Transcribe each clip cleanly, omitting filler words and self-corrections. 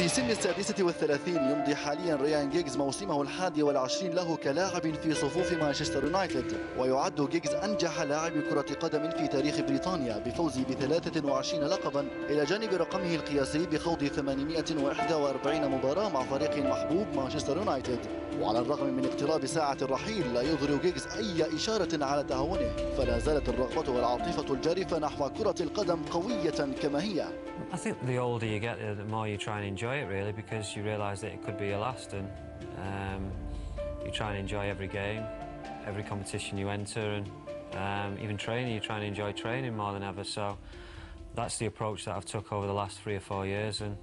في سن 36 يمضي حاليا راين قيقز موسمه 21 له كلاعب في صفوف مانشستر يونايتد، ويعد قيقز أنجح لاعب كرة قدم في تاريخ بريطانيا بفوزه ب 23 لقبا إلى جانب رقمه القياسي بخوض 841 مباراة مع فريقه المحبوب مانشستر يونايتد. وعلى الرغم من اقتراب ساعة الرحيل لا يظهر قيقز أي إشارة على تهاونه، فلا زالت الرغبة والعاطفة الجارفة نحو كرة القدم قوية كما هي. I think the older you get, the more you try and enjoy it, really, because you realise that it could be your last, and you try and enjoy every game, every competition you enter, and even training, you try and enjoy training more than ever. So that's the approach that I've took over the last 3 or 4 years, and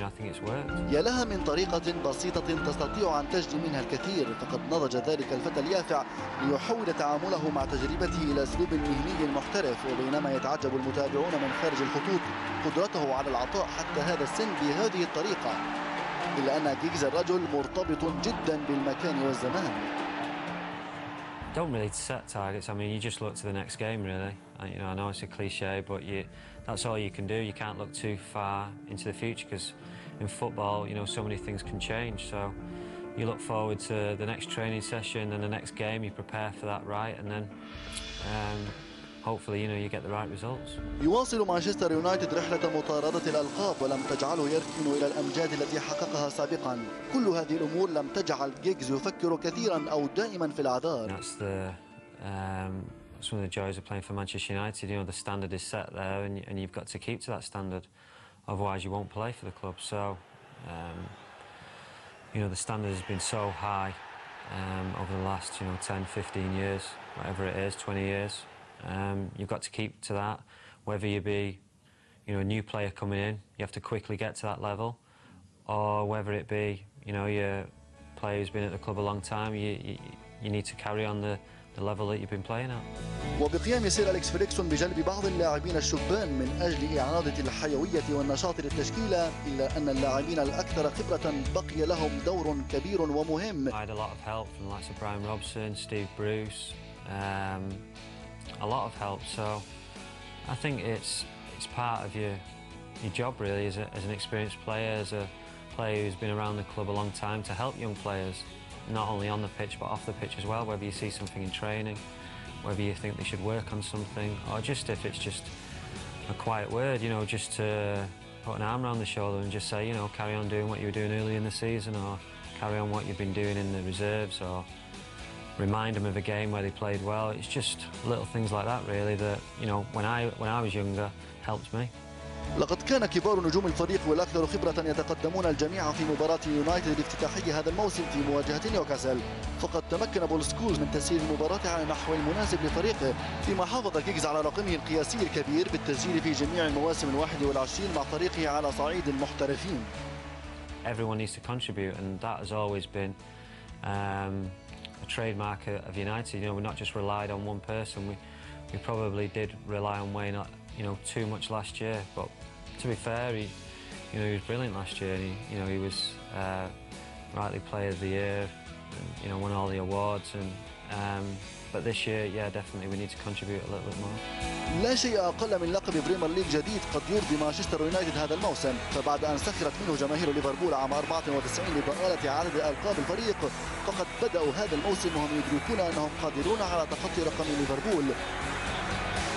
I think it's worked. يا لها من طريقة بسيطة تستطيع أن تجني منها الكثير، فقد نضج ذلك الفتى اليافع ليحول تعامله مع تجربته إلى أسلوب مهني محترف، وبينما يتعجب المتابعون من خارج الخطوط قدرته على العطاء حتى هذا السن بهذه الطريقة، إلا أن قيقز الرجل مرتبط جدا بالمكان والزمان. Don't really set targets. I mean, you just look to the next game, really. I know it's a cliche, but that's all you can do. You can't look too far into the future, because in football, so many things can change. So you look forward to the next training session and the next game. You prepare for that right, and then hopefully, you get the right results. يواصل مانشستر يونايتد رحلة مطاردة الألقاب، ولم تجعله يركن إلى الأمجاد التي حققها سابقا. كل هذه الأمور لم تجعل قيقز يفكر كثيرا أو دائما في الأعذار. That's one of the joys of playing for Manchester United. The standard is set there, and you've got to keep to that standard. Otherwise, you won't play for the club. So, the standard has been so high over the last, 10, 15 years, whatever it is, 20 years. You've got to keep to that. Whether you be, a new player coming in, you have to quickly get to that level, or whether it be, you're a player who's been at the club a long time, you need to carry on the level that you've been playing at. وبقيام سير أليكس فريكسون بجلب بعض اللاعبين الشبان من أجل إعادة الحيوية والنشاط للتشكيلة، إلا أن اللاعبين الأكثر خبرة بقي لهم دور كبير ومهم. I had a lot of help from the likes of Brian Robson, Steve Bruce, a lot of help. So I think it's part of your job, really, as an experienced player, as a player who's been around the club a long time, to help young players, not only on the pitch but off the pitch as well. Whether you see something in training, whether you think they should work on something, or just if it's just a quiet word, just to put an arm around the shoulder and just say, carry on doing what you were doing early in the season, or carry on what you've been doing in the reserves, or remind them of a game where they played well. It's just little things like that, really, that when I was younger helped me. لقد كان كبار نجوم الفريق والأكثر خبرة يتقدمون الجميع في مباراة يونايتد الافتتاحية هذا الموسم في مواجهة نيوكاسل، فقد تمكن بول سكولز من تسيير المباراة على النحو المناسب لفريقه، فيما حافظ قيقز على رقمه القياسي الكبير بالتسجيل في جميع المواسم 21 مع فريقه على صعيد المحترفين. Everyone needs to contribute, and that has always been a trademark of United. We're not just relied on one person. We probably did rely on Wayne, too much last year. But to be fair, he was brilliant last year. And he was rightly Player of the Year, and won all the awards. But this year, yeah, definitely we need to contribute a little bit more. لا شيء أقل من لقب بريمير ليج جديد قد يرضي مانشستر يونايتد هذا الموسم، فبعد أن سخرت منه جماهير ليفربول عام 94 لضآلة عدد ألقاب الفريق، فقد بدأوا هذا الموسم وهم يدركون أنهم قادرون على تخطي رقم ليفربول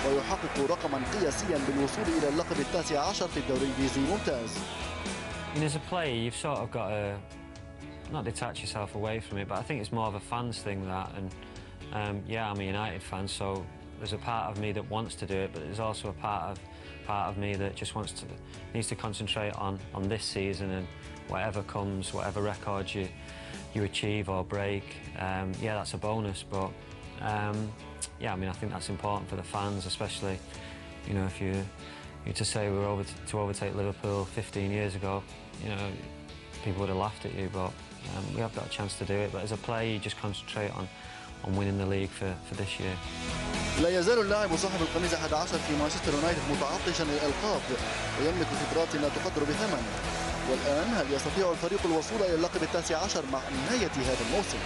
ويحققوا رقما قياسيا بالوصول إلى اللقب ال19 في الدوري الإنجليزي الممتاز. As a player, you've sort of got to not detach yourself away from it, but I think it's more of a fans thing, that. And yeah, I'm a United fan, so there's a part of me that wants to do it, but there's also a part of me that just needs to concentrate on this season, and whatever comes, whatever records you achieve or break, yeah, that's a bonus. But yeah, I think that's important for the fans, especially if you to say we were to overtake Liverpool 15 years ago, people would have laughed at you, but we have got a chance to do it. But as a player, you just concentrate on winning the league for this year. لا يزال اللاعب صاحب القميص 11 في مانشستر يونايتد متعطشا للألقاب، ويملك خبرات لا تقدر بثمن. والآن هل يستطيع الفريق الوصول إلى اللقب ال19 مع نهاية هذا الموسم؟